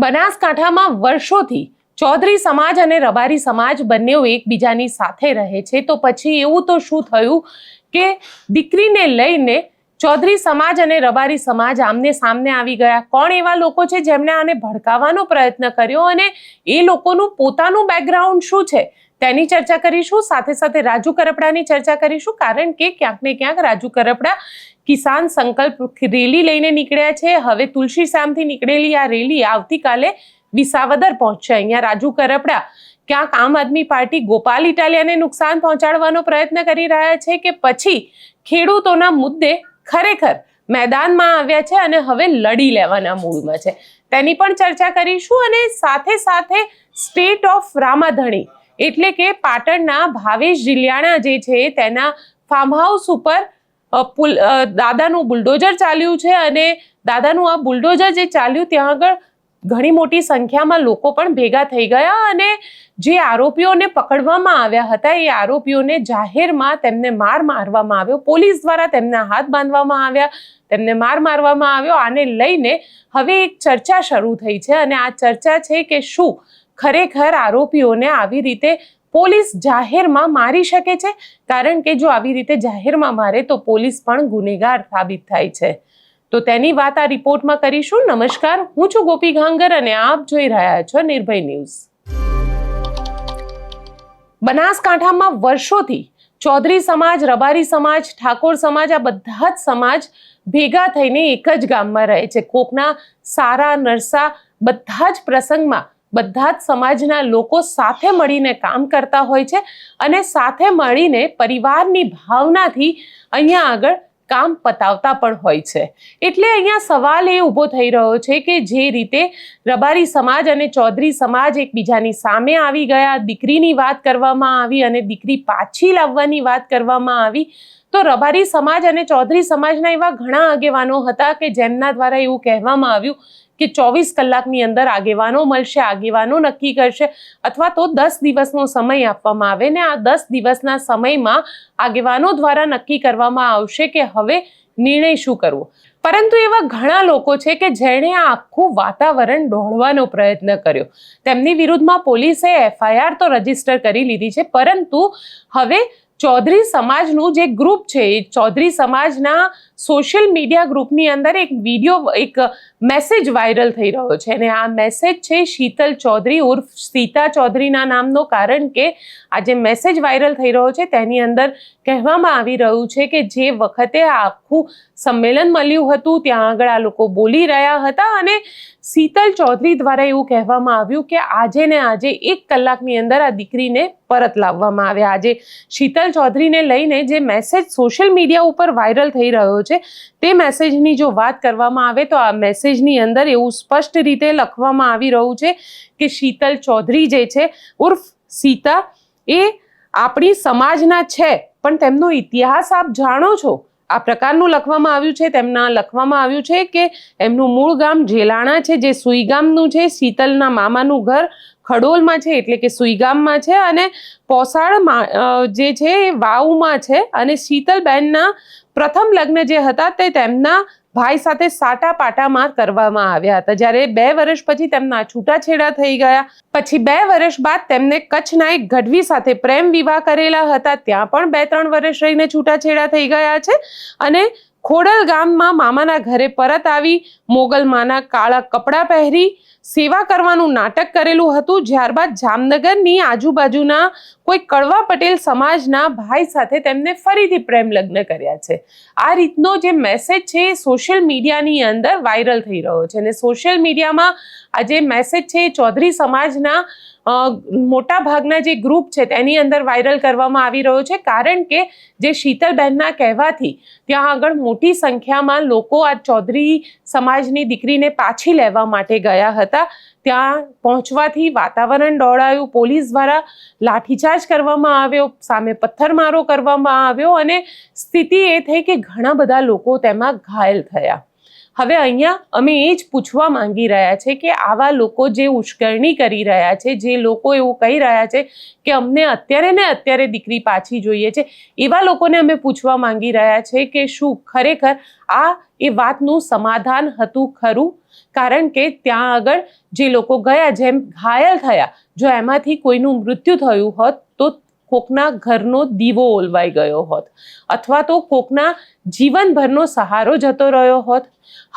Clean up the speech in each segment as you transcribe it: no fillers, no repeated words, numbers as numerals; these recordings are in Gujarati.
બનાસકાંઠામાં વર્ષોથી ચૌધરી સમાજ અને રબારી સમાજ બંને એકબીજાની સાથે રહે છે, તો પછી એવું તો શું થયું કે દીકરીને લઈને ચૌધરી સમાજ અને રબારી સમાજ આમને સામને આવી ગયા? કોણ એવા લોકો છે જેમણે આને ભડકાવવાનો પ્રયત્ન કર્યો અને એ લોકોનું પોતાનું બેકગ્રાઉન્ડ શું છે તેની ચર્ચા કરીશું. સાથે સાથે રાજુ કરપડાની ચર્ચા કરીશું, કારણ કે ક્યાંક ને ક્યાંક રાજુ કરપડા કિસાન સંકલ્પ રેલી લઈને નીકળ્યા છે. હવે તુલસીશ્યામથી નીકળેલી આ રેલી આવતીકાલે વિસાવદર પહોંચશે. અહીંયા રાજુ કરપડા ક્યાંક આમ આદમી પાર્ટી ગોપાલ ઇટાલિયાને નુકસાન પહોંચાડવાનો પ્રયત્ન કરી રહ્યા છે કે પછી ખેડૂતોના મુદ્દે ખરેખર મેદાનમાં આવ્યા છે અને હવે લડી લેવાના મૂડમાં છે, તેની પણ ચર્ચા કરીશું. અને સાથે સાથે સ્ટેટ ઓફ રામાધણી એટલે કે પાટણના ભાવેશ જીલિયાણા જે છે તેના ફાર્મ હાઉસ ઉપર દાદાનું બુલડોઝર ચાલ્યું છે અને દાદાનું આ બુલડોઝર જે ચાલ્યું ત્યાં આગળ ઘણી મોટી સંખ્યામાં લોકો પણ ભેગા થઈ ગયા અને જે આરોપીઓને પકડવામાં આવ્યા હતા એ આરોપીઓને જાહેરમાં તેમને મારવામાં આવ્યો. પોલીસ દ્વારા તેમના હાથ બાંધવામાં આવ્યા, તેમને મારવામાં આવ્યો. આને લઈને હવે એક ચર્ચા શરૂ થઈ છે અને આ ચર્ચા છે કે શું ખરેખર આરોપીઓને આવી રીતે પોલીસ જાહેરમાં મારી શકે છે? કારણ કે જો આવી રીતે જાહેરમાં મારે તો પોલીસ પણ ગુનેગાર સાબિત થાય છે. તો તેની વાત આ રિપોર્ટમાં કરીશું. નમસ્કાર, હું છું ગોપી ગાંગર અને આપ જોઈ રહ્યા છો નિર્ભય ન્યૂઝ. બનાસકાંઠામાં વર્ષોથી ચૌધરી સમાજ, રબારી સમાજ, ઠાકોર સમાજ આ બધા જ સમાજ ભેગા થઈને એક જ ગામમાં રહે છે. કોકના સારા નરસા બધા જ પ્રસંગમાં બધા જ સમાજના લોકો સાથે મળીને કામ કરતા હોય છે અને સાથે મળીને પરિવારની ભાવનાથી અહીંયા આગળ કામ પતાવતા પણ હોય છે. એટલે અહીંયા સવાલ એ ઊભો થઈ રહ્યો છે કે જે રીતે રબારી સમાજ અને ચૌધરી સમાજ એકબીજાની સામે આવી ગયા, દીકરીની વાત કરવામાં આવી અને દીકરી પાછી લાવવાની વાત કરવામાં આવી, તો રબારી સમાજ અને ચૌધરી સમાજના એવા ઘણા આગેવાનો હતા કે જેમના દ્વારા એવું કહેવામાં આવ્યું કે 24 કલાકની અંદર આગેવાનો મળશે, આગેવાનો નક્કી કરશે અથવા તો 10 દિવસનો સમય આપવામાં આવે ને આ 10 દિવસના સમયમાં આગેવાનો દ્વારા નક્કી કરવામાં આવશે કે હવે નિર્ણય શું કરવો. પરંતુ એવા ઘણા લોકો છે કે જેણે આ આખું વાતાવરણ દોડવાનો પ્રયત્ન કર્યો. તેમની વિરુદ્ધમાં પોલીસે FIR તો રજીસ્ટર કરી લીધી છે, પરંતુ હવે ચૌધરી સમાજનું જે ગ્રુપ છે એ ચૌધરી સમાજના સોશિયલ મીડિયા ગ્રુપની અંદર એક વિડીયો, એક મેસેજ વાયરલ થઈ રહ્યો છે અને આ મેસેજ છે શીતલ ચૌધરી ઉર્ફ સીતા ચૌધરીના નામનો. કારણ કે આ જે મેસેજ વાયરલ થઈ રહ્યો છે તેની અંદર કહેવામાં આવી રહ્યું છે કે જે વખતે આ આખું સંમેલન મળ્યું હતું ત્યાં આગળ આ લોકો બોલી રહ્યા હતા અને શીતલ ચૌધરી દ્વારા એવું કહેવામાં આવ્યું કે આજે ને આજે 1 કલાકની અંદર આ દીકરીને પરત લાવવામાં આવે. આજે શીતલ ચૌધરીને લઈને જે મેસેજ સોશિયલ મીડિયા ઉપર વાયરલ થઈ રહ્યો છે તે મેસેજની જો વાત કરવામાં આવે તો આ મેસેજની અંદર એવું સ્પષ્ટ રીતે લખવામાં આવી રહ્યું છે કે શીતલ ચૌધરી જે છે ઉર્ફ સીતા એ આપણી સમાજના છે, પણ તેમનો ઇતિહાસ આપ જાણો છો? આ પ્રકારનું લખવામાં આવ્યું છે. તેમના લખવામાં આવ્યું છે કે એમનું મૂળ ગામ જેલાણા છે, જે સુઈગામનું છે. શીતલના મામાનું ઘર ખડોલમાં છે એટલે કે સુઈગામમાં છે અને પોસાડ જે છે એ વાવમાં છે. અને શીતલબેનના પ્રથમ લગ્ન જે હતા તે તેમના ભાઈ સાથે સાટા પાટામાં કરવામાં આવ્યા હતા. જ્યારે 2 વર્ષ પછી તેમના છૂટાછેડા થઈ ગયા. પછી 2 વર્ષ બાદ તેમને કચ્છના એક ગઢવી સાથે પ્રેમ વિવાહ કરેલા હતા, ત્યાં પણ 2-3 વર્ષ રહીને છૂટાછેડા થઈ ગયા છે. અને ખોડલ ગામમાં મામાના ઘરે પરત આવી મોગલમાના કાળા કપડાં પહેરી સેવા કરવાનું નાટક કરેલું હતું. ત્યારબાદ જામનગરની આજુબાજુના કોઈ કડવા પટેલ સમાજના ભાઈ સાથે તેમને ફરીથી પ્રેમ લગ્ન કર્યા છે. આ રીતનો જે મેસેજ છે એ સોશિયલ મીડિયાની અંદર વાયરલ થઈ રહ્યો છે અને સોશિયલ મીડિયામાં આ જે મેસેજ છે એ ચૌધરી સમાજના મોટા ભાગના જે ગ્રુપ છે તેની અંદર વાયરલ કરવામાં આવી રહ્યો છે. કારણ કે જે શીતલબહેનના કહેવાથી ત્યાં આગળ મોટી સંખ્યામાં લોકો આ ચૌધરી સમાજની દીકરીને પાછી લેવા માટે ગયા હતા. ત્યાં પહોંચવાથી વાતાવરણ દોડાયું, પોલીસ દ્વારા લાઠીચાર્જ કરવામાં આવ્યો, સામે પથ્થરમારો કરવામાં આવ્યો અને સ્થિતિ એ થઈ કે ઘણા બધા લોકો તેમાં ઘાયલ થયા. હવે અહીંયા અમે એ જ પૂછવા માંગી રહ્યા છે કે આવા લોકો જે ઉશ્કેરણી કરી રહ્યા છે, જે લોકો એવું કહી રહ્યા છે કે અમને અત્યારે ને અત્યારે દીકરી પાછી જોઈએ છે, એવા લોકોને અમે પૂછવા માંગી રહ્યા છે કે શું ખરેખર આ એ વાતનું સમાધાન હતું ખરું? કારણ કે ત્યાં આગળ જે લોકો ગયા, જેમ ઘાયલ થયા, જો એમાંથી કોઈનું મૃત્યુ થયું હોત તો કોકના ઘરનો દીવો ઓલવાઈ ગયો હોત, અથવા તો કોકના જીવનભરનો સહારો જતો રહ્યો હોત.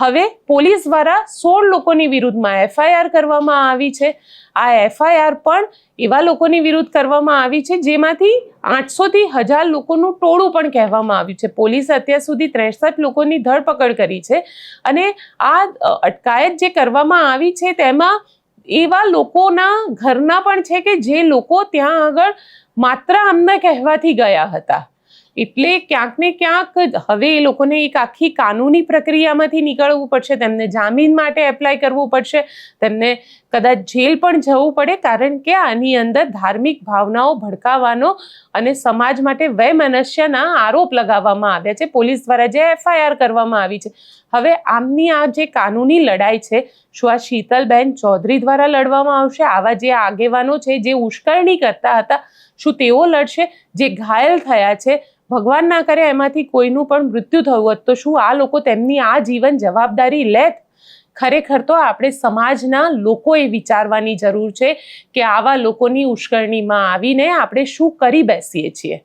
હવે પોલીસ દ્વારા 16 લોકોની વિરુદ્ધમાં FIR કરવામાં આવી છે. આ FIR પણ એવા લોકોની વિરુદ્ધ કરવામાં આવી છે જેમાંથી 800 થી 1000 લોકોનું ટોળું પણ કહેવામાં આવ્યું છે. પોલીસે અત્યાર સુધી 63 લોકોની ધરપકડ કરી છે અને આ અટકાયત જે કરવામાં આવી છે તેમાં એવા લોકોના ઘરના પણ છે કે જે લોકો ત્યાં આગળ માત્ર આમના કહેવાથી ગયા હતા. એટલે ક્યાંક ને ક્યાંક હવે એ લોકોને એક આખી કાનૂની પ્રક્રિયામાંથી નીકળવું પડશે, તેમને જામીન માટે એપ્લાય કરવું પડશે, તેમને કદાચ જેલ પણ જવું પડે, કારણ કે આની અંદર ધાર્મિક ભાવનાઓ ભડકાવવાનો અને સમાજ માટે વૈમનસ્યના આરોપ લગાવવામાં આવ્યા છે પોલીસ દ્વારા જે FIR કરવામાં આવી છે. હવે આમની આ જે કાનૂની લડાઈ છે, શું આ શીતલબેન ચૌધરી દ્વારા લડવામાં આવશે? આવા જે આગેવાનો છે જે ઉશ્કેરણી કરતા હતા, શું તેઓ લડશે? જે ઘાયલ થયા છે, ભગવાન ના કરે એમાંથી કોઈનું પણ મૃત્યુ થયું હોત તો શું આ લોકો તેમની આ જીવન જવાબદારી લેત? ખરેખર તો આપણે સમાજના લોકોએ વિચારવાની જરૂર છે કે આવા લોકોની ઉશ્કેરણીમાં આવીને આપણે શું કરી બેસીએ છીએ.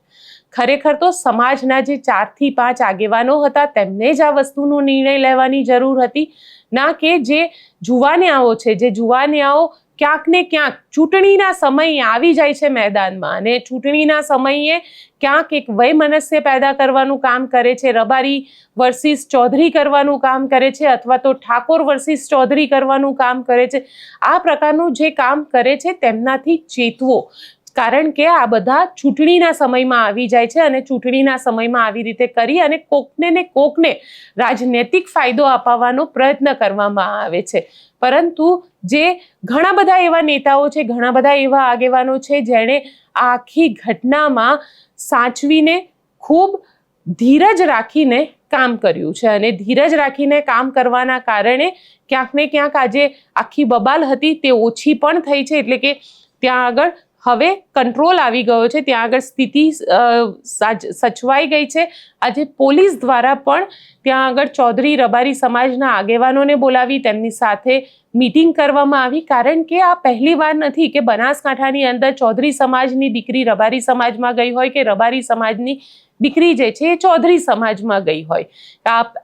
ખરેખર તો સમાજના જે 4 થી 5 આગેવાનો હતા તેમને જ આ વસ્તુનો નિર્ણય લેવાની જરૂર હતી, ના કે જે જુવાનિયાઓ છે, જે જુવાનિયાઓ ક્યાંક ને ક્યાંક ચૂંટણીના સમયે આવી જાય છે મેદાનમાં અને ચૂંટણીના સમયે ક્યાંક એક વૈમનસ્ય પેદા કરવાનું કામ કરે છે, રબારી વર્સિસ ચૌધરી કરવાનું કામ કરે છે, અથવા તો ઠાકોર વર્સિસ ચૌધરી કરવાનું કામ કરે છે. આ પ્રકારનું જે કામ કરે છે તેમનાથી ચેતવો, કારણ કે આ બધા ચૂંટણીના સમયમાં આવી જાય છે અને ચૂંટણીના સમયમાં આવી રીતે કરી અને કોકને ને કોકને રાજનૈતિક ફાયદો અપાવવાનો પ્રયત્ન કરવામાં આવે છે. પરંતુ જે ઘણા બધા એવા નેતાઓ છે, ઘણા બધા એવા આગેવાનો છે જેણે આ આખી ઘટનામાં સાચવીને ખૂબ ધીરજ રાખીને કામ કર્યું છે અને ધીરજ રાખીને કામ કરવાના કારણે ક્યાંક ને ક્યાંક આજે આખી બબાલ હતી તે ઓછી પણ થઈ છે. એટલે કે ત્યાં આગળ હવે કંટ્રોલ આવી ગયો છે, ત્યાં આગળ સ્થિતિ સચવાઈ ગઈ છે. આજે પોલીસ દ્વારા પણ ત્યાં આગળ ચૌધરી રબારી સમાજના આગેવાનોને બોલાવી તેમની સાથે મીટિંગ કરવામાં આવી, કારણ કે આ પહેલી વાર નથી કે બનાસકાંઠાની અંદર ચૌધરી સમાજની દીકરી રબારી સમાજમાં ગઈ હોય કે રબારી સમાજની દીકરી જે છે એ ચૌધરી સમાજમાં ગઈ હોય.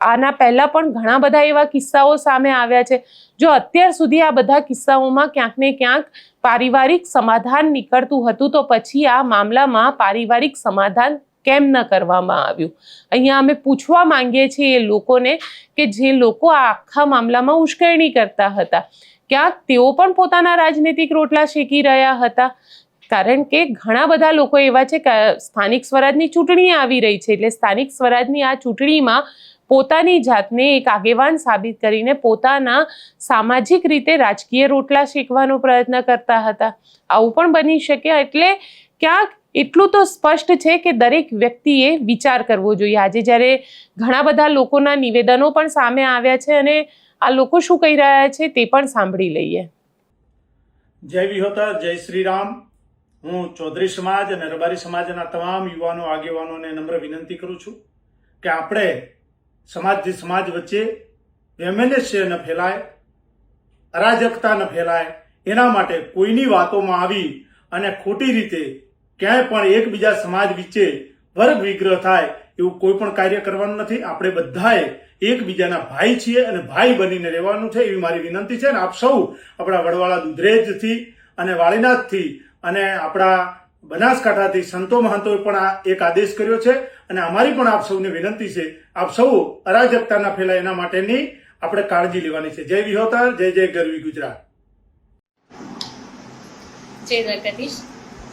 આના પહેલા પણ ઘણા બધા એવા કિસ્સાઓ સામે આવ્યા છે. જો અત્યાર સુધી આ બધા કિસ્સાઓમાં ક્યાંક ને ક્યાંક પારિવારિક સમાધાન નીકળતું હતું તો પછી આ મામલામાં પારિવારિક સમાધાન કેમ ન કરવામાં આવ્યું? અહીંયા અમે પૂછવા માંગીએ છીએ એ લોકોને કે જે લોકો આ આખા મામલામાં ઉશ્કેરણી કરતા હતા, ક્યાંક તેઓ પણ પોતાના રાજનૈતિક રોટલા શેકી રહ્યા હતા, કારણ કે ઘણા બધા લોકો એવા છે કે સ્થાનિક સ્વરાજની ચૂંટણી આવી રહી છે, એટલે સ્થાનિક સ્વરાજની આ ચૂંટણીમાં પોતાની જાતને એક આગેવાન સાબિત કરીને પોતાના સામાજિક રીતે રાજકીય રોટલા શેકવાનો પ્રયત્ન કરતા હતા. આવું પણ બની શકે. એટલે ક્યાંક એટલું તો સ્પષ્ટ છે કે દરેક વ્યક્તિએ વિચાર કરવો જોઈએ. આજે જ્યારે ઘણા બધા લોકોના નિવેદનો પણ સામે આવ્યા છે અને આ લોકો શું કહી રહ્યા છે તે પણ સાંભળી લઈએ. જય વિહોતા, જય શ્રી રામ. હું ચૌધરી સમાજ અને રબારી સમાજના તમામ યુવાનો આગેવાનોને નમ્ર વિનંતી કરું છું કે આપણે સમાજથી સમાજ વચ્ચે વૈમનસ્ય ન ફેલાય, અરાજકતા ન ફેલાય, એના માટે કોઈની વાતોમાં આવી અને ખોટી રીતે ક્યાંય પણ એકબીજા સમાજ વચ્ચે વર્ગ વિગ્રહ થાય એવું કોઈ પણ કાર્ય કરવાનું નથી. આપણે બધાએ એકબીજાના ભાઈ છીએ અને ભાઈ બનીને રહેવાનું છે એવી મારી વિનંતી છે. અને આપ સૌ આપણા વડવાળા દુધરેજથી અને વાળીનાથથી અને આપણા બનાસકાંઠાથી સંતો મહંતોએ પણ આ એક આદેશ કર્યો છે અને અમારી પણ આપ સૌને વિનંતી છે, આપ સૌ અરાજકતા ના ફેલાય એના માટેની આપણે કાળજી લેવાની છે. જય વિહોતા, જય જય ગરવી ગુજરાત. જય દ્વારકાધીશ.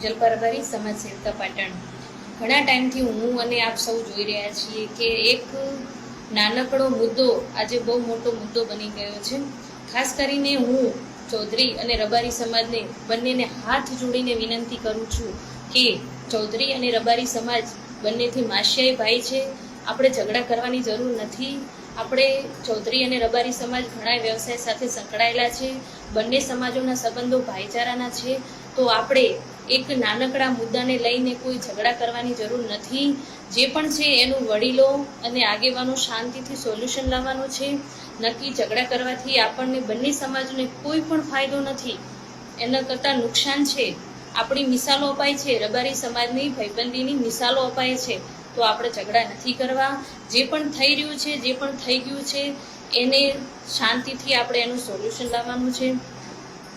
જલપા રબારી સમાજ સેવિકા પાટણ. ઘણા ટાઈમથી હું અને આપ સૌ જોઈ રહ્યા છીએ કે એક નાનકડો મુદ્દો આજે બહુ મોટો મુદ્દો બની ગયો છે. ખાસ કરીને હું ચૌધરી અને રબારી સમાજને બંનેને હાથ જોડીને વિનંતી કરું છું કે ચૌધરી અને રબારી સમાજ બંનેથી માસિયાઈ ભાઈ છે. આપણે ઝઘડા કરવાની જરૂર નથી. આપણે ચૌધરી અને રબારી સમાજ ઘણા વ્યવસાય સાથે સંકળાયેલા છે. બંને સમાજોના સંબંધો ભાઈચારાના છે. તો આપણે એક નાનકડા મુદ્દાને લઈને કોઈ ઝઘડા કરવાની જરૂર નથી. જે પણ છે એનું વડીલો અને આગેવાનો શાંતિથી સોલ્યુશન લાવવાનું છે. નક્કી ઝઘડા કરવાથી આપણને બંને સમાજને કોઈ પણ ફાયદો નથી, એના કરતાં નુકસાન છે. આપણી મિસાલો અપાય છે, રબારી સમાજની ભાઈબંધીની મિસાલો અપાય છે. તો આપણે ઝઘડા નથી કરવા. જે પણ થઈ રહ્યું છે, જે પણ થઈ ગયું છે, એને શાંતિથી આપણે એનું સોલ્યુશન લાવવાનું છે.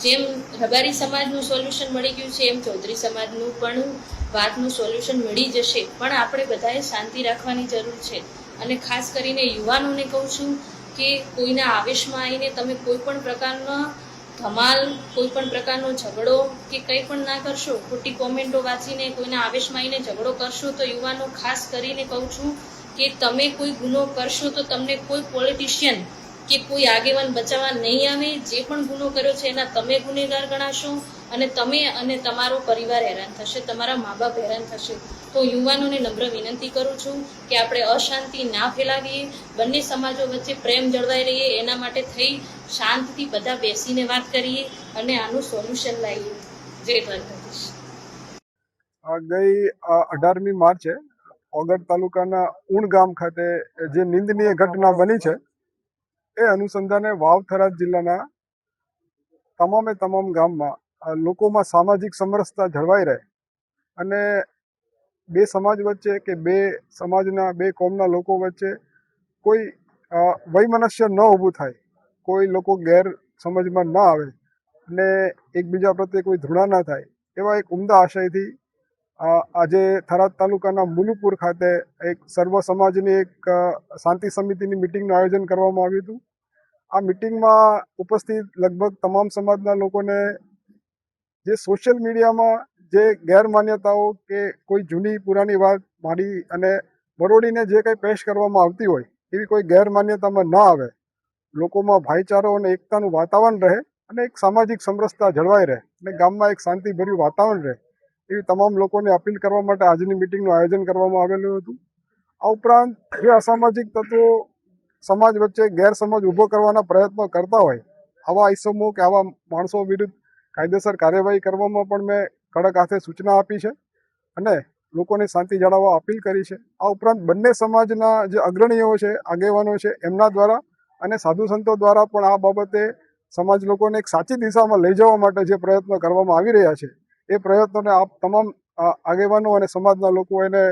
જેમ રબારી સમાજનું સોલ્યુશન મળી ગયું છે, એમ ચૌધરી સમાજનું પણ વાતનું સોલ્યુશન મળી જશે. પણ આપણે બધાએ શાંતિ રાખવાની જરૂર છે. અને ખાસ કરીને યુવાનોને કહું છું કે કોઈના આવેશમાં આવીને તમે કોઈ પણ પ્રકારના ધમાલ, કોઈ પણ પ્રકારનો ઝઘડો કે કંઈ પણ ના કરશો. ખોટી કોમેન્ટો વાંચીને કોઈના આવેશમાં આવીને ઝઘડો કરશો તો યુવાનો ખાસ કરીને કહું છું કે તમે કોઈ ગુનો કરશો તો તમને કોઈ પોલિટિશિયન કે કોઈ આગેવાન બચાવવા નહીં આવે. જે પણ ગુનો કર્યો છે એના તમે ગુનેગાર ગણાશો અને તમે અને તમારો પરિવાર હેરાન થશે, તમારા મા બાપ હેરાન થશે. તો યુવાનોને નમ્ર વિનંતી કરું છું કે આપણે અશાંતિ ના ફેલાવીએ, બંને સમાજો વચ્ચે પ્રેમ જળવાઈ રહીએ. એના માટે થઈ શાંતિથી બધા બેસીને વાત કરીએ અને આનું સોલ્યુશન લાવીએ. જય દ્વારકાધીશ. ગઈ 18મી માર્ચે ઓગળ તાલુકાના ઉણ ગામ ખાતે જે નિંદનીય ઘટના બની છે એ અનુસંધાને વાવ-થરાદ જિલ્લાના તમામ ગામમાં લોકોમાં સામાજિક સમરસતા જળવાઈ રહે અને બે સમાજ વચ્ચે કે બે સમાજના બે કોમના લોકો વચ્ચે કોઈ વૈમનસ્ય ન ઊભું થાય, કોઈ લોકો ગેરસમજમાં ન આવે અને એકબીજા પ્રત્યે કોઈ ધૃણા ન થાય, એવા એક ઉમદા આશયથી આજે થરાદ તાલુકાના મુલુપુર ખાતે એક સર્વ સમાજની એક શાંતિ સમિતિની મિટિંગનું આયોજન કરવામાં આવ્યું હતું. આ મિટિંગમાં ઉપસ્થિત લગભગ તમામ સમાજના લોકોને જે સોશિયલ મીડિયામાં જે ગેરમાન્યતાઓ કે કોઈ જૂની પુરાની વાત માંડી અને બરોડીને જે કંઈ પેશ કરવામાં આવતી હોય એવી કોઈ ગેરમાન્યતામાં ન આવે, લોકોમાં ભાઈચારો અને એકતાનું વાતાવરણ રહે અને એક સામાજિક સમરસતા જળવાઈ રહે અને ગામમાં એક શાંતિભર્યું વાતાવરણ રહે, એવી તમામ લોકોને અપીલ કરવા માટે આજની મિટિંગનું આયોજન કરવામાં આવેલું હતું. આ ઉપરાંત જે અસામાજિક તત્વો સમાજ વચ્ચે ગેરસમજ ઊભો કરવાના પ્રયત્નો કરતા હોય, આવા ઇસમો કે આવા માણસો વિરુદ્ધ કાયદેસર કાર્યવાહી કરવામાં પણ મેં કડક હાથે સૂચના આપી છે અને લોકોને શાંતિ જાળવવા અપીલ કરી છે. આ ઉપરાંત બંને સમાજના જે અગ્રણીઓ છે, આગેવાનો છે, એમના દ્વારા અને સાધુ સંતો દ્વારા પણ આ બાબતે સમાજ લોકોને એક સાચી દિશામાં લઈ જવા માટે જે પ્રયત્નો કરવામાં આવી રહ્યા છે, એ પ્રયત્નોને આપ તમામ આગેવાનો અને સમાજના લોકો એને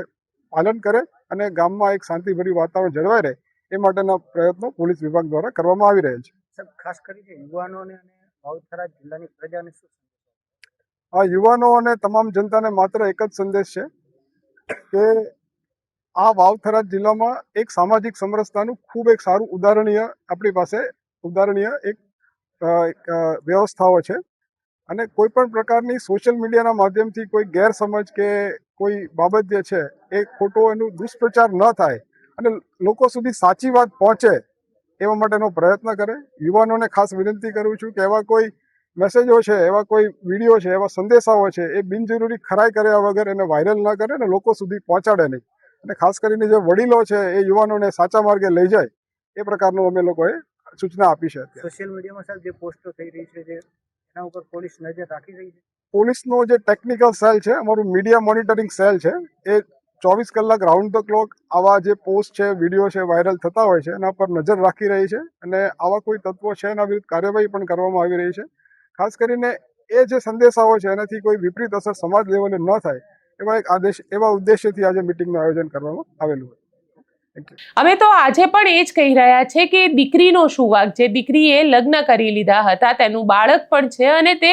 પાલન કરે અને ગામમાં એક શાંતિભર્યું વાતાવરણ જળવાઈ રહે એ માટેના પ્રયત્નો પોલીસ વિભાગ દ્વારા કરવામાં આવી રહ્યા છે. ખાસ કરીને યુવાનોને અને વાવ-થરાદ જિલ્લાની પ્રજાને શું? આ યુવાનો અને તમામ જનતાને માત્ર એક જ સંદેશ છે કે આ વાવ-થરાદ જિલ્લામાં એક સામાજિક સમરસતાનું ખૂબ એક સારું આપણી પાસે ઉદાહરણીય એક વ્યવસ્થાઓ છે અને કોઈ પણ પ્રકારની સોશિયલ મીડિયાના માધ્યમથી કોઈ ગેરસમજ કે કોઈ બાબત જે છે એ ખોટો એનું દુષ્પ્રચાર ન થાય અને લોકો સુધી સાચી વાત પહોંચે એવા માટેનો પ્રયત્ન કરે. યુવાનોને ખાસ વિનંતી કરું છું કે એવા કોઈ મેસેજો છે, એવા કોઈ વિડીયો છે, એવા સંદેશાઓ છે એ બિનજરૂરી ખરાઈ કર્યા વગર એને વાયરલ ન કરે અને લોકો સુધી પહોંચાડે નહીં. અને ખાસ કરીને જે વડીલો છે એ યુવાનોને સાચા માર્ગે લઈ જાય એ પ્રકારનું અમે લોકોએ સૂચના આપી છે. સોશિયલ મીડિયામાં સાહેબ જે પોસ્ટો થઈ રહી છે જે એના ઉપર પોલીસ નજર રાખી રહી છે. પોલીસનો જે ટેકનિકલ સેલ છે, અમારું મીડિયા મોનિટરિંગ સેલ છે, એ 24 કલાક રાઉન્ડ ધ ક્લોક આવા જે પોસ્ટ છે, વિડીયો છે વાયરલ થતા હોય છે એના પર નજર રાખી રહી છે અને આવા કોઈ તત્વો છે એના વિરુદ્ધ કાર્યવાહી પણ કરવામાં આવી રહી છે. ખાસ કરીને એ જે સંદેશાઓ છે એનાથી કોઈ વિપરીત અસર સમાજ લેવલે ન થાય એવા ઉદ્દેશ્યથી આજે મિટિંગનું આયોજન કરવામાં આવેલું હોય. અમે તો આજે પણ એ જ કહી રહ્યા છે કે દીકરીનો શું વાંક, જે દીકરીએ લગ્ન કરી લીધા હતા, તેનું બાળક પણ છે અને તે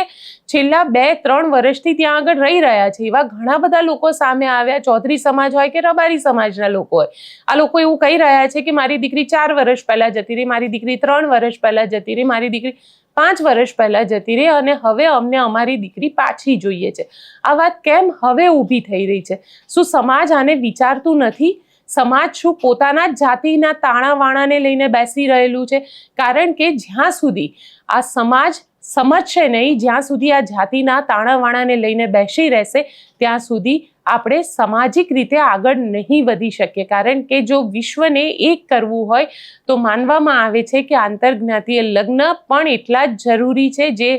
છેલ્લા 2-3 વર્ષથી ત્યાં આગળ રહી રહ્યા છે. એવા ઘણા બધા લોકો સામે આવ્યા, ચૌધરી સમાજ હોય કે રબારી સમાજના લોકો હોય. આ લોકો એવું કહી રહ્યા છે કે મારી દીકરી 4 વર્ષ પહેલા જતી રહી, મારી દીકરી 3 વર્ષ પહેલા જતી રહી, મારી દીકરી 5 વર્ષ પહેલા જતી રહી અને હવે અમને અમારી દીકરી પાછી જોઈએ છે. આ વાત કેમ હવે ઊભી થઈ રહી છે? શું સમાજ આને વિચારતું નથી? સમાજ શું પોતાના જ જાતિના તાણાવાણાને લઈને બેસી રહેલું છે? કારણ કે જ્યાં સુધી આ સમાજ સમજશે નહીં, જ્યાં સુધી આ જાતિના તાણાવાણાને લઈને બેસી રહેશે ત્યાં સુધી આપણે સામાજિક રીતે આગળ નહીં વધી શકીએ. કારણ કે જો વિશ્વને એક કરવું હોય તો માનવામાં આવે છે કે આંતરજ્ઞાતીય લગ્ન પણ એટલા જ જરૂરી છે, જે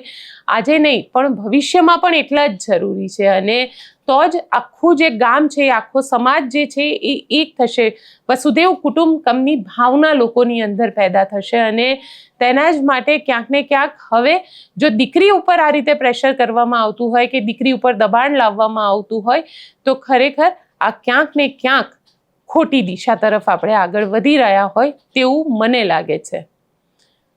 આજે નહીં પણ ભવિષ્યમાં પણ એટલા જ જરૂરી છે. અને તો જ આખું જે ગામ છે, આખો સમાજ જે છે એ એક થશે. વસુધૈવ કુટુંબકમની ભાવના લોકોની અંદર પેદા થશે. અને તેના જ માટે ક્યાંક ને ક્યાંક હવે જો દીકરી ઉપર આ રીતે પ્રેશર કરવામાં આવતું હોય કે દીકરી ઉપર દબાણ લાવવામાં આવતું હોય તો ખરેખર આ ક્યાંક ને ક્યાંક ખોટી દિશા તરફ આપણે આગળ વધી રહ્યા હોય તેવું મને લાગે છે.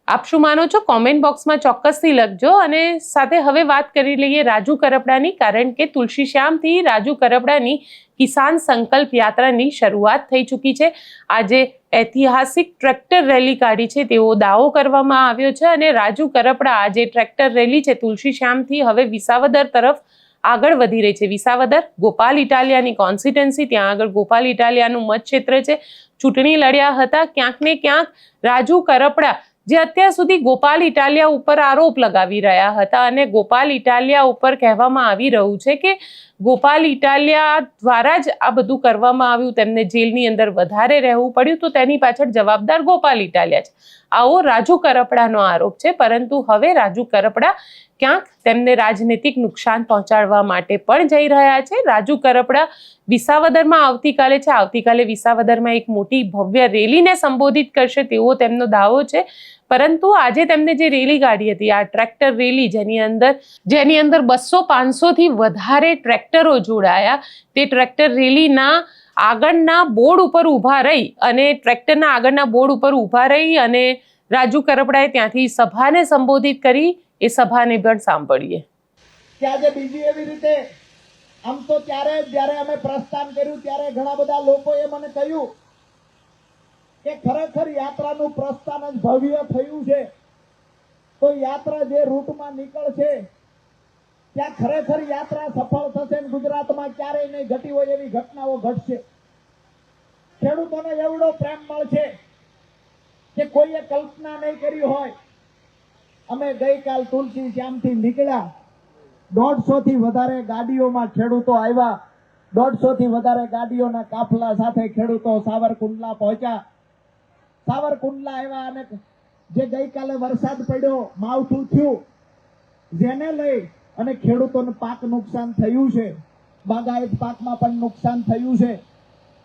આપ શું માનો છો? કોમેન્ટ બોક્સમાં ચોક્કસથી લખજો. અને સાથે હવે વાત કરી લઈએ રાજુ કરપડાની, કારણ કે તુલસીશ્યામથી રાજુ કરપડાની કિસાન સંકલ્પ યાત્રાની શરૂઆત થઈ ચૂકી છે. આજે ઐતિહાસિક ટ્રેક્ટર રેલી કાઢી છે તેવો દાવો કરવામાં આવ્યો છે. અને રાજુ કરપડા આ જે ટ્રેક્ટર રેલી છે તુલસીશ્યામથી હવે વિસાવદર તરફ આગળ વધી રહી છે. વિસાવદર ગોપાલ ઇટાલિયાની કોન્સ્ટિટ્યુન્સી, ત્યાં આગળ ગોપાલ ઇટાલિયાનું મતક્ષેત્ર છે. ચૂંટણી લડ્યા હતા. ક્યાંક ને ક્યાંક રાજુ કરપડા જે અત્યાર સુધી ગોપાલ ઇટાલિયા ઉપર આરોપ લગાવી રહ્યા હતા, અને ગોપાલ ઇટાલિયા ઉપર કહેવામાં આવી રહ્યું છે કે ગોપાલ ઇટાલિયા દ્વારા જ આ બધું કરવામાં આવ્યું, તેમને જેલની અંદર વધારે રહેવું પડ્યું, તો તેની પાછળ જવાબદાર ગોપાલ ઇટાલિયા છે. આવો રાજુ કરપડાનો આરોપ છે. પરંતુ હવે રાજુ કરપડા ક્યાંક તેમને રાજનીતિક નુકસાન પહોંચાડવા માટે પણ જઈ રહ્યા છે. રાજુ કરપડા વિસાવદરમાં આવતીકાલે છે. આવતીકાલે વિસાવદરમાં એક મોટી ભવ્ય રેલીને સંબોધિત કરશે તેવો તેમનો દાવો છે. પરંતુ આજે તેમને જે રેલી કાઢી હતી, આ ટ્રેક્ટર રેલી, જેની અંદર 200-500 થી વધારે ટ્રેક્ટરો જોડાયા, તે ટ્રેક્ટર રેલીના આગળના બોર્ડ ઉપર ઊભા રહી અને ટ્રેક્ટરના આગળના બોર્ડ ઉપર ઊભા રહી અને રાજુ કરપડાએ ત્યાંથી સભાને સંબોધિત કરી. એ સભાને પણ સાંભળીએ. કે આજે બીજી એવી રીતે આમ તો ત્યારે જ્યારે અમે પ્રસ્થાન કર્યું ત્યારે ઘણા બધા લોકોએ મને કહ્યું કે ખરેખર યાત્રાનું પ્રસ્થાન જ ભવ્ય થયું છે, તો યાત્રા જે રૂટમાં નીકળશે ત્યાં ખરેખર યાત્રા સફળ થશે અને ગુજરાતમાં ક્યારેય નહીં ઘટી હોય એવી ઘટનાઓ ઘટશે. ખેડૂતોને એવડો પ્રેમ મળશે કે કોઈએ કલ્પના નહીં કરી હોય. અમે ગઈકાલ તુલસીશ્યામથી નીકળ્યા, 150 થી વધારે ગાડીઓમાં ખેડૂતો આવ્યા, 150 થી વધારે ગાડીઓના કાફલા સાથે ખેડૂતો સાવરકુંડલા પહોંચ્યા. સાવરકુંડલા આવ્યા અને જે ગઈકાલે વરસાદ પડ્યો, માવઠું થયું, જેને લઈ અને ખેડૂતોને પાક નુકસાન થયું છે, બાગાયત પાકમાં પણ નુકસાન થયું છે,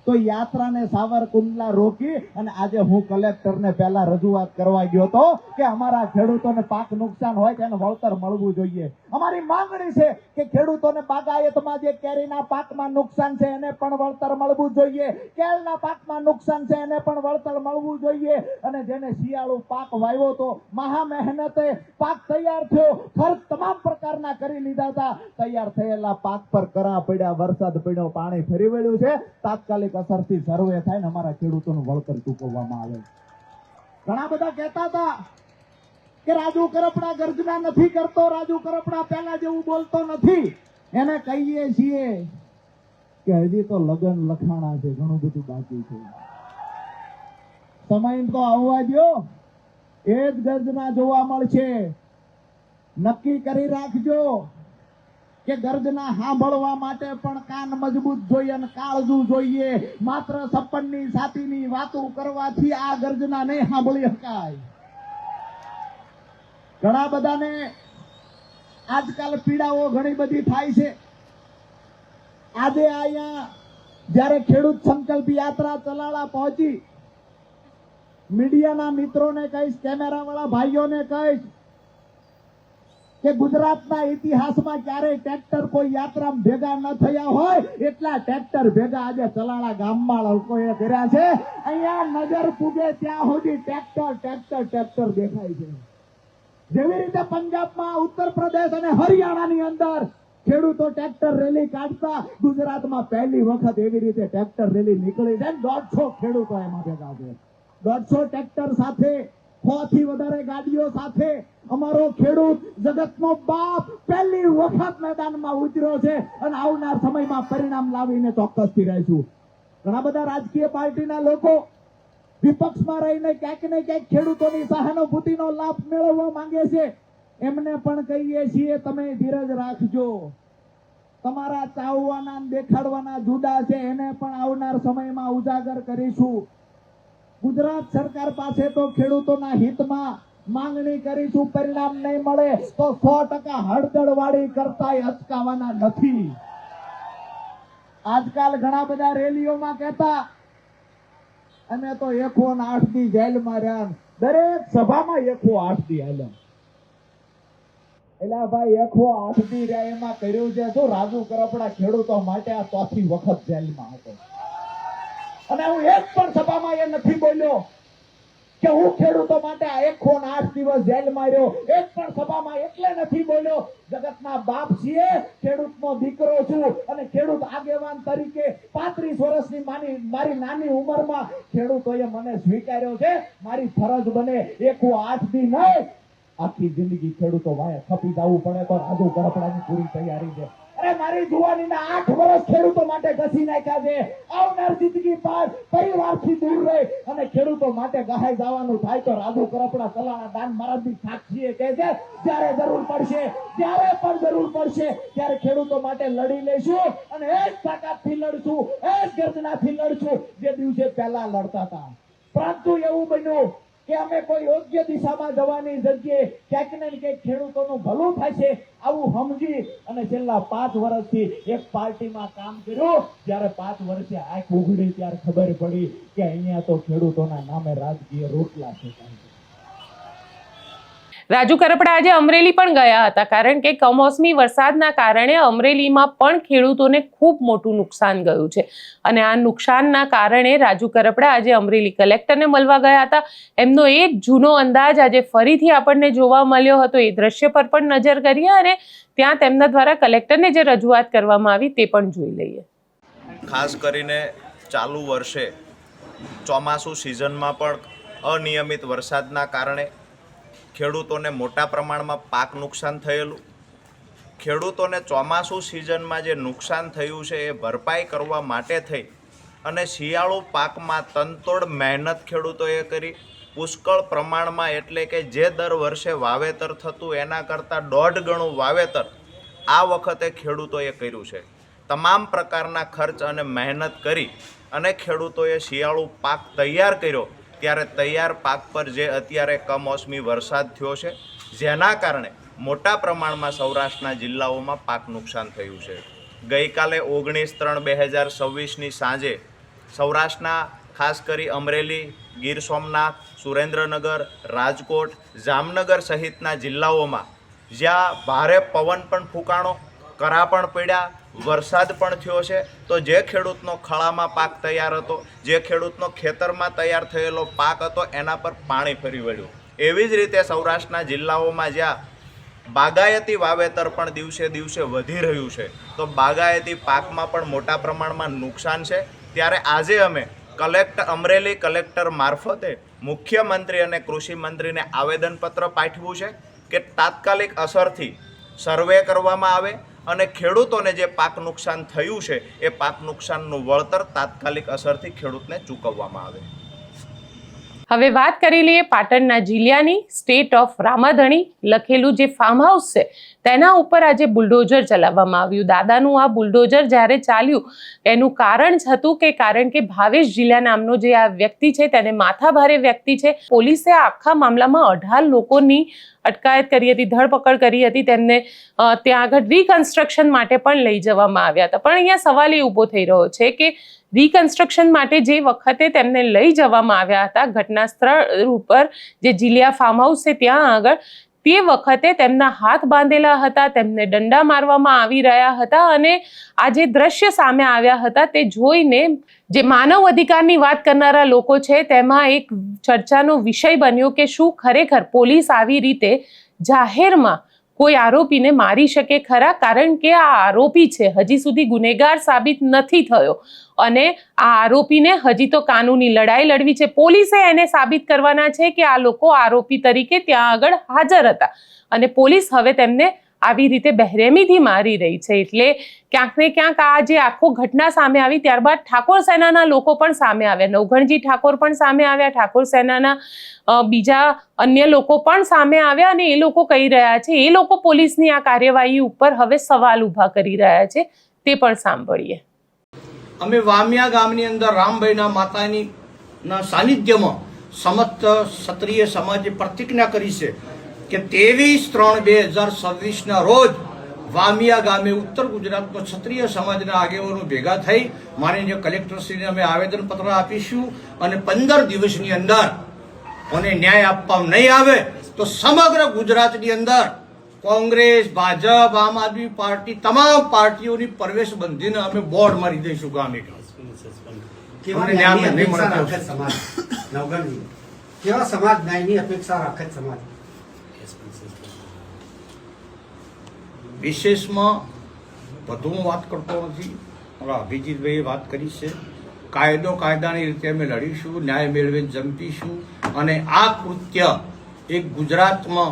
તો યાત્રાને સાવરકુંડલા રોકી અને આજે હું કલેક્ટરને પહેલા રજૂઆત કરવા ગયો હતો કે અમારા ખેડૂતોને પાક નુકસાન હોય તેને વળતર મળવું જોઈએ. અમારી માંગણી છે કે ખેડૂતોને બાગાયતમાં જે કેરીના પાકમાં નુકસાન છે એને પણ વળતર મળવું જોઈએ, કેળના પાકમાં નુકસાન છે એને પણ વળતર મળવું જોઈએ. અને જેને શિયાળુ પાક વાવ્યો તો મહા મહેનતે પાક તૈયાર થયો, ખર્ચ તમામ પ્રકારના કરી લીધા હતા, તૈયાર થયેલા પાક પર કરા પડ્યા, વરસાદ પડ્યો, પાણી ફરી વળ્યું છે, તાત્કાલિક અસરથી સર્વે થાય ને અમારા ખેડૂતોનું વળતર ચૂકવવામાં આવે. ઘણા બધા કહેતા હતા કે રાજુ કરપડા ગર્જના નથી કરતો, રાજુ કરપડા પહેલા જેવું બોલતો નથી. એને કહીએ છીએ કે હજી તો લગન લખાણા છે, ઘણું બધું બાકી છે, સમય તો આવવા દો, એ જ ગર્જના જોવા મળશે. નક્કી કરી રાખજો કે ગર્જના સાંભળવા માટે પણ કાન મજબૂત જોઈએ અને કાળજું જોઈએ. માત્ર સપનની છાતીની વાતો કરવાથી આ ગર્જના નહીં સાંભળી શકાય. ઘણા બધાને આજકાલ પીડાઓ ઘણી બધી થાય છે. આજે અહીંયા જ્યારે ખેડૂત સંકલ્પ યાત્રા ચલાળા પહોંચી, મીડિયાના મિત્રોને કહીશ, કેમેરાવાળા ભાઈઓને કહીશ કે ગુજરાતના ઇતિહાસમાં ક્યારેય ટ્રેક્ટર કોઈ યાત્રામાં ભેગા ન થયા હોય એટલા ટ્રેક્ટર ભેગા આજે ચલાળા ગામમાં લોકોએ કર્યા છે. અહીંયા નજર પૂગે ત્યાં સુધી ટ્રેક્ટર ટ્રેક્ટર ટ્રેક્ટર દેખાય છે. જેવી રીતે પંજાબમાં, ઉત્તર પ્રદેશ અને હરિયાણાની અંદર ખેડૂતો ટ્રેક્ટર રેલી કાઢતા, ગુજરાતમાં પહેલી વખત એવી રીતે ટ્રેક્ટર રેલી નીકળી છે. 150 ખેડૂતો એમાં ભેગા છે. 150 ટ્રેક્ટર સાથે, 100 થી વધારે ગાડીઓ સાથે અમારો ખેડૂત જગતનો બાપ પહેલી વખત મેદાનમાં ઉતર્યો છે અને આવનાર સમયમાં પરિણામ લાવીને ચોક્કસથી રહીશું. ઘણા બધા રાજકીય પાર્ટીના લોકો વિપક્ષમાં રહીને ક્યાંક ને ક્યાંક ખેડૂતોની સહાનુભૂતિનો લાભ મેળવવા માંગે છે. એમને પણ કહીએ છીએ તમે ધીરજ રાખજો. તમારા ચાવવાના ને દેખાડવાના જુદા છે, એને પણ આવનાર સમયમાં ઉજાગર કરીશું. ગુજરાત સરકાર પાસે તો ખેડૂતોના હિતમાં માંગણી કરીશું. પરિણામ નહીં મળે તો 100% હળદળવાળી કરતાય અટકાવવાના નથી. આજકાલ ઘણા બધા રેલીઓમાં કહેતા અમે તો 108 દી જેલમાં રહ્યા. દરેક સભામાં 108 દી હાલ્યા. એલા ભાઈ 108 દી રહ્યા એમાં કર્યું છે શું? રાજુ કરપડા ખેડૂતો માટે આ ચોથી વખત જેલમાં હતો અને હું એક પણ સભામાં એ નથી બોલ્યો કે હું ખેડૂતો માટે આ 108 દિવસ જેલમાં રહ્યો. એક પણ સભામાં એટલે નથી બોલ્યો. જગતના બાપ છીએ, ખેડૂતનો દીકરો છું અને ખેડૂત આગેવાન તરીકે 35 વર્ષની મારી નાની ઉંમરમાં ખેડૂતોએ મને સ્વીકાર્યો છે. મારી ફરજ બને 108 દી નહીં, આખી જિંદગી ખેડૂતો વાય ખપી જવું પડે તો રાજુ કરપડાની પૂરી તૈયારી છે. અરે મારી જુવાનીના 8 વર્ષ ખેડૂતો માટે ઘસી નાખ્યા છે. આવનાર જિંદગી બાદ પરિવારથી દૂર રહે અને ખેડૂતો માટે ગહાઈ જવાનું થાય તો રાજુ કરપડા સલાણા દાન મહારાજની સાક્ષીએ કહે છે જ્યારે જરૂર પડશે, જ્યારે પણ જરૂર પડશે ત્યારે ખેડૂતો માટે લડી લઈશું અને એ જ તાકાતથી લડશું, એ જ ગર્જનાથી લડશું જે દિવસે પહેલા લડતા હતા. પરંતુ એવું બન્યું કે અમે કોઈ યોગ્ય દિશામાં જવાની જગ્યાએ ક્યાંક ને ક્યાંક ખેડૂતોનું ભલું થશે આવું સમજી અને છેલ્લા 5 વર્ષથી એક પાર્ટીમાં કામ કર્યું. જ્યારે 5 વર્ષે આંખ ઉઘડી ત્યારે ખબર પડી કે અહીંયા તો ખેડૂતોના નામે રાજકીય રોટલા છે. રાજુ કરપડા આજે અમરેલી પણ ગયા હતા, કારણ કે કમોસમી વરસાદના કારણે અમરેલીમાં પણ ખેડૂતોને ખૂબ મોટું નુકસાન ગયું છે અને આ નુકસાનના કારણે રાજુ કરપડા આજે અમરેલી કલેક્ટરને મળવા ગયા હતા. એમનો એ જ જૂનો અંદાજ આજે ફરીથી આપણને જોવા મળ્યો હતો. એ દ્રશ્ય પર પણ નજર કરીએ અને ત્યાં તેમના દ્વારા કલેક્ટરને જે રજૂઆત કરવામાં આવી તે પણ જોઈ લઈએ. ખાસ કરીને ચાલુ વર્ષે ચોમાસું સિઝનમાં પણ અનિયમિત વરસાદના કારણે ખેડૂતોને મોટા પ્રમાણમાં પાક નુકસાન થયેલું. ખેડૂતોને ચોમાસું સિઝનમાં જે નુકસાન થયું છે એ ભરપાઈ કરવા માટે થઈ અને શિયાળુ પાકમાં તનતોડ મહેનત ખેડૂતોએ કરી. પુષ્કળ પ્રમાણમાં એટલે કે જે દર વર્ષે વાવેતર થતું એના કરતાં 1.5 ગણું વાવેતર આ વખતે ખેડૂતોએ કર્યું છે. તમામ પ્રકારના ખર્ચ અને મહેનત કરી અને ખેડૂતોએ શિયાળુ પાક તૈયાર કર્યો. ત્યારે તૈયાર પાક પર જે અત્યારે કમોસમી વરસાદ થયો છે જેના કારણે મોટા પ્રમાણમાં સૌરાષ્ટ્રના જિલ્લાઓમાં પાક નુકસાન થયું છે. ગઈકાલે 19/3/2026ની સાંજે સૌરાષ્ટ્રના ખાસ કરી અમરેલી, ગીર સોમનાથ, સુરેન્દ્રનગર, રાજકોટ, જામનગર સહિતના જિલ્લાઓમાં જ્યાં ભારે પવન પણ ફૂંકાણો, કરા પણ પડ્યા, વરસાદ પણ થયો છે, તો જે ખેડૂતનો ખળામાં પાક તૈયાર હતો, જે ખેડૂતનો ખેતરમાં તૈયાર થયેલો પાક હતો એના પર પાણી ફરી વળ્યું. એવી જ રીતે સૌરાષ્ટ્રના જિલ્લાઓમાં જ્યાં બાગાયતી વાવેતર પણ દિવસે દિવસે વધી રહ્યું છે તો બાગાયતી પાકમાં પણ મોટા પ્રમાણમાં નુકસાન છે. ત્યારે આજે અમે અમરેલી કલેક્ટર મારફતે મુખ્યમંત્રી અને કૃષિ મંત્રીને આવેદનપત્ર પાઠવ્યું છે કે તાત્કાલિક અસરથી સર્વે કરવામાં આવે અને ખેડૂતોને જે પાક નુકસાન થયું છે એ પાક નુકસાનનું વળતર તાત્કાલિક અસરથી ખેડૂતને ચૂકવવામાં આવે. હવે વાત કરી લઈએ પાટણના જિલ્લાની. સ્ટેટ ઓફ રામાધણી લખેલું જે ફાર્મ હાઉસ છે તેના ઉપર આજે બુલડોઝર ચલાવવામાં આવ્યું. દાદાનું આ બુલડોઝર જ્યારે ચાલ્યું એનું કારણ હતું કારણ કે ભાવેશ જિલ્લા નામનો જે આ વ્યક્તિ છે તેને માથાભારે વ્યક્તિ છે. પોલીસે આખા મામલામાં 18 લોકોની અટકાયત કરી હતી, ધરપકડ કરી હતી. તેમને ત્યાં આગળ રિકન્સ્ટ્રક્શન માટે પણ લઈ જવામાં આવ્યા હતા. પણ અહીંયા સવાલ એ ઊભો થઈ રહ્યો છે કે રિકન્સ્ટ્રક્શન માટે જે વખતે તેમને લઈ જવામાં આવ્યા હતા ઘટના સ્થળ ઉપર જે જિલ્લા ફાર્મ હાઉસ છે ત્યાં આગળ, તે વખતે તેમના હાથ બાંધેલા હતા, તેમને દંડા મારવામાં આવી રહ્યા હતા અને આ જે દ્રશ્ય સામે આવ્યા હતા તે જોઈને જે માનવ અધિકારની વાત કરનારા લોકો છે તેમાં એક ચર્ચાનો વિષય બન્યો કે શું ખરેખર પોલીસ આવી રીતે જાહેરમાં કોઈ આરોપીને મારી શકે ખરા? કારણ કે આ આરોપી છે, હજી સુધી ગુનેગાર સાબિત નથી થયો અને આ આરોપીને હજી તો કાનૂની લડાઈ લડવી છે. પોલીસે એને સાબિત કરવાના છે કે આ લોકો આરોપી તરીકે ત્યાં આગળ હાજર હતા અને પોલીસ હવે તેમને આવી રીતે બહેરેમીથી મારી રહી છે. એટલે ક્યાંક ને ક્યાંક આ જે આખો ઘટના સામે આવી ત્યારબાદ ઠાકોર સેનાના લોકો પણ સામે આવ્યા. નવઘણજી ઠાકોર પણ સામે આવ્યા, ઠાકોર સેનાના બીજા અન્ય લોકો પણ સામે આવ્યા અને એ લોકો કહી રહ્યા છે, એ લોકો પોલીસની આ કાર્યવાહી ઉપર હવે સવાલ ઊભા કરી રહ્યા છે. તે પણ સાંભળીએ. અમે વામિયા ગામની અંદર રામભાઈના માતાની સાનિધ્યમાં સમસ્ત ક્ષત્રિય સમાજે પ્રતિજ્ઞા કરી છે કે 23/3/2026 રોજ વામિયા ગામે ઉત્તર ગુજરાતનો ક્ષત્રિય સમાજના આગેવાનો ભેગા થઈ માનનીય કલેક્ટરશ્રીને અમે આવેદનપત્ર આપીશું અને 15 દિવસની અંદર મને ન્યાય આપવામાં નહીં આવે તો સમગ્ર ગુજરાતની અંદર કોંગ્રેસ, ભાજપ, આમ આદમી પાર્ટી તમામ પાર્ટીઓની પ્રવેશ બંધીને અમે બોર્ડ મારી દઈશું ગામે. કેવા સમાજ ન્યાયની અપેક્ષા રાખે સમાજ? વિશેષમાં વધુ હું વાત કરતો નથી. મારા અભિજીતભાઈએ વાત કરી છે. કાયદાની રીતે અમે લડીશું, ન્યાય મેળવી જંપીશું અને આ કૃત્ય એક ગુજરાતમાં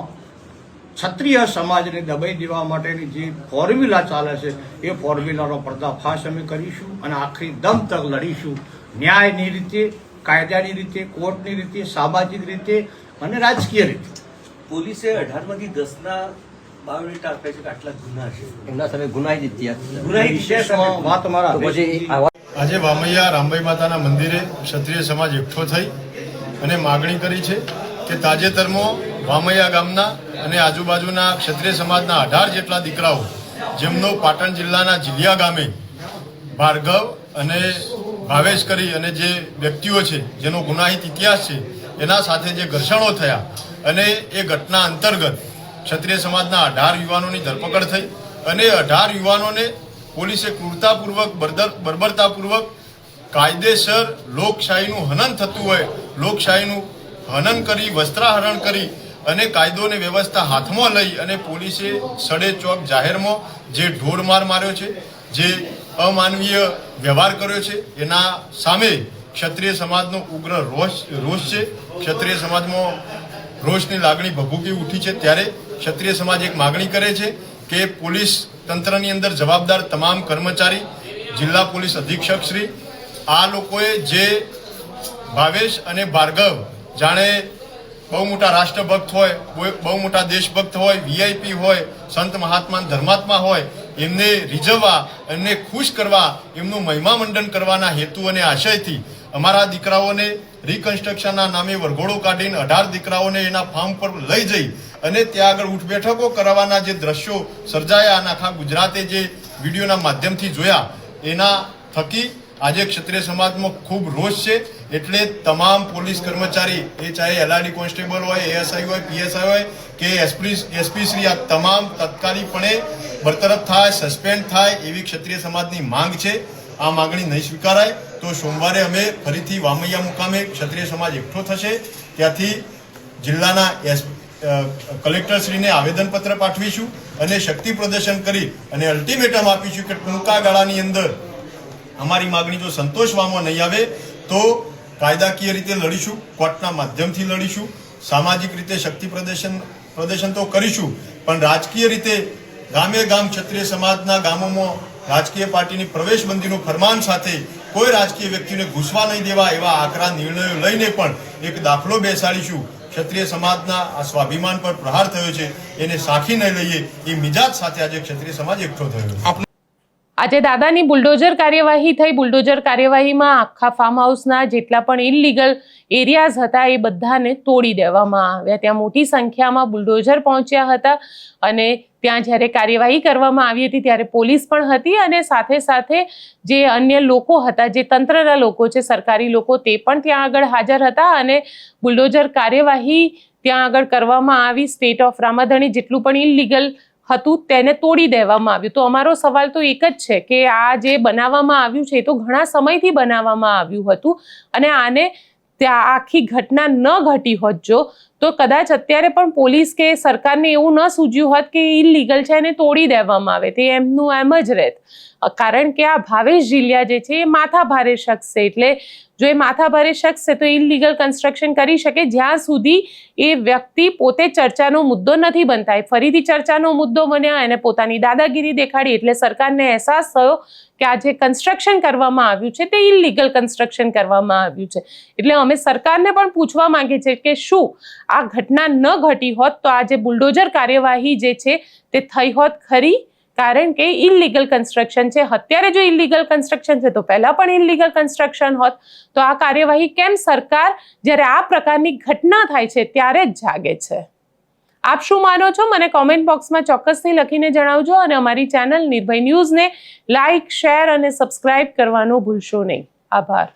ક્ષત્રિય સમાજને દબાઈ દેવા માટેની જે ફોર્મ્યુલા ચાલે છે એ ફોર્મ્યુલાનો પર્દાફાશ અમે કરીશું અને આખરી દમ તક લડીશું. ન્યાયની રીતે, કાયદાની રીતે, કોર્ટની રીતે, સામાજિક રીતે અને રાજકીય રીતે. પોલીસે 18માંથી 10ના બાયોડેટા આપ્યા છે કે આટલા ગુના છે, એમના સામે ગુનાહિત વિશેષમાં વાત મારા આજે વામૈયા રામભાઈ માતાના મંદિરે ક્ષત્રિય સમાજ એકઠો થઈ અને માગણી કરી છે કે તાજેતરમાં વામૈયા ગામના અને આજુબાજુના ક્ષત્રિય સમાજના 18 જેટલા દીકરાઓ જેમનો પાટણ જિલ્લાના જીલિયા ગામે ભાર્ગવ અને ભાવેશ કરી અને જે વ્યક્તિઓ છે જેનો ગુનાહિત ઇતિહાસ છે એના સાથે જે ઘર્ષણો થયા અને એ ઘટના અંતર્ગત ક્ષત્રિય સમાજના 18 યુવાનોની ધરપકડ થઈ અને 18 યુવાનોને પોલીસે ક્રૂરતાપૂર્વક, બર્બરતાપૂર્વક કાયદેસર લોકશાહીનું હનન થતું હોય, લોકશાહીનું હનન કરી, વસ્ત્રાહરણ કરી અને કાયદો અને વ્યવસ્થા હાથમાં લઈ અને પોલીસે સડે ચોક જાહેરમાં જે ઢોરમાર માર્યો છે, જે અમાનવીય વ્યવહાર કર્યો છે, એના સામે ક્ષત્રિય સમાજનો ઉગ્ર રોષ છે. ક્ષત્રિય સમાજમાં રોષની લાગણી ભભૂકી ઉઠી છે. ત્યારે ક્ષત્રિય સમાજ એક માગણી કરે છે કે પોલીસ તંત્રની અંદર જવાબદાર તમામ કર્મચારી, જિલ્લા પોલીસ અધિક્ષક શ્રી, આ લોકોએ જે ભાવેશ અને ભાર્ગવ જાણે બહુ મોટા રાષ્ટ્રભક્ત હોય, બહુ મોટા દેશભક્ત હોય, વીઆઈપી હોય, સંત મહાત્મા ધર્માત્મા હોય, એમને રીઝવવા, એમને ખુશ કરવા, એમનું મહિમામંડન કરવાના હેતુ અને આશયથી અમારા દીકરાઓને રિકન્સ્ટ્રક્શનના નામે વરઘોડો કાઢીને 18 દીકરાઓને એના ફાર્મ પર લઈ જઈ અને ત્યાં આગળ ઉઠ બેઠકો કરવાના જે દ્રશ્યો સર્જાયા અને આખા ગુજરાતે જે વિડીયોના માધ્યમથી જોયા એના થકી આજે ક્ષત્રિય સમાજમાં ખૂબ રોષ છે. એટલે તમામ પોલીસ કર્મચારી, એ ચાહે એલઆરડી કોન્સ્ટેબલ હોય, એએસઆઈ હોય, પીએસઆઈ હોય કે એસપી શ્રી, આ તમામ તત્કાલીપણે બરતરફ થાય, સસ્પેન્ડ થાય એવી ક્ષત્રિય સમાજની માંગ છે. આ માંગણી નહીં સ્વીકારાય તો સોમવારે અમે ફરીથી વામૈયા મુકામે ક્ષત્રિય સમાજ એકઠો થશે. ત્યાંથી જિલ્લાના કલેક્ટરશ્રીને આવેદનપત્ર પાઠવીશું અને શક્તિ પ્રદર્શન કરી અને અલ્ટિમેટમ આપીશું કે ટૂંકા ગાળાની અંદર અમારી માગણી જો સંતોષવામાં નહીં આવે તો કાયદાકીય રીતે લડીશું, કોર્ટના માધ્યમથી લડીશું, સામાજિક રીતે શક્તિ પ્રદર્શન તો કરીશું, પણ રાજકીય રીતે ગામે ગામ ક્ષત્રિય સમાજના ગામોમાં રાજકીય પાર્ટીની પ્રવેશબંધીનું ફરમાન સાથે કોઈ રાજકીય વ્યક્તિને ઘૂસવા નહીં દેવા એવા આકરા નિર્ણયો લઈને પણ એક દાખલો બેસાડીશું. ક્ષત્રિય સમાજના આ સ્વાભિમાન પર પ્રહાર થયો છે એને સાખી નહીં લઈએ એ મિજાજ સાથે આજે ક્ષત્રિય સમાજ એકઠો થયો છે. આજે દાદાની બુલડોઝર કાર્યવાહી થઈ. બુલડોઝર કાર્યવાહીમાં આખા ફાર્મ હાઉસના જેટલા પણ ઇલીગલ એરિયાઝ હતા એ બધાને તોડી દેવામાં આવ્યા. ત્યાં મોટી સંખ્યામાં બુલડોઝર પહોંચ્યા હતા અને ત્યાં જ્યારે કાર્યવાહી કરવામાં આવી હતી ત્યારે પોલીસ પણ હતી અને સાથે સાથે જે અન્ય લોકો હતા, જે તંત્રના લોકો છે, સરકારી લોકો, તે પણ ત્યાં આગળ હાજર હતા અને બુલડોઝર કાર્યવાહી ત્યાં આગળ કરવામાં આવી. સ્ટેટ ઓફ રામાધણી જેટલું પણ ઇલીગલ હતું તેને તોડી દેવામાં આવ્યું. તો અમારો સવાલ તો એક જ છે કે આ જે બનાવવામાં આવ્યું છે એ તો ઘણા સમયથી બનાવવામાં આવ્યું હતું અને આને ત્યાં આખી ઘટના ન ઘટી હોત જો તો કદાચ અત્યારે પણ પોલીસ કે સરકારને એવું ન સૂઝ્યું હોત કે ઇલીગલ છે એને તોડી દેવામાં આવે, તે એમનું એમ જ રહેત. કારણ કે આ ભાવેશ જીલિયા જે છે એ માથાભારે શખ્સ છે. એટલે જો એ માથાભારે શખ્સ છે તો ઇલીગલ કન્સ્ટ્રક્શન કરી શકે જ્યાં સુધી એ વ્યક્તિ પોતે ચર્ચાનો મુદ્દો નથી બનતા. એ ફરીથી ચર્ચાનો મુદ્દો બન્યા, એને પોતાની દાદાગીરી દેખાડી, એટલે સરકારને અહેસાસ થયો કે આ જે કન્સ્ટ્રક્શન કરવામાં આવ્યું છે તે ઇલીગલ કન્સ્ટ્રક્શન કરવામાં આવ્યું છે. એટલે અમે સરકારને પણ પૂછવા માંગીએ છીએ કે શું આ ઘટના ન ઘટી હોત તો આ જે બુલડોઝર કાર્યવાહી જે છે તે થઈ હોત ખરી? કારણ કે ઇલીગલ કન્સ્ટ્રક્શન છે. અત્યારે જો ઇલીગલ કન્સ્ટ્રક્શન છે તો પહેલા પણ ઇલીગલ કન્સ્ટ્રક્શન હોત, તો આ કાર્યવાહી કેમ સરકાર જ્યારે આ પ્રકારની ઘટના થાય છે ત્યારે જ જાગે છે? આપ શું માનો છો મને કોમેન્ટ બોક્સમાં ચોક્કસથી લખીને જણાવજો, અને અમારી ચેનલ નિર્ભય ન્યૂઝને લાઇક, શેર અને સબસ્ક્રાઇબ કરવાનું ભૂલશો નહીં. આભાર.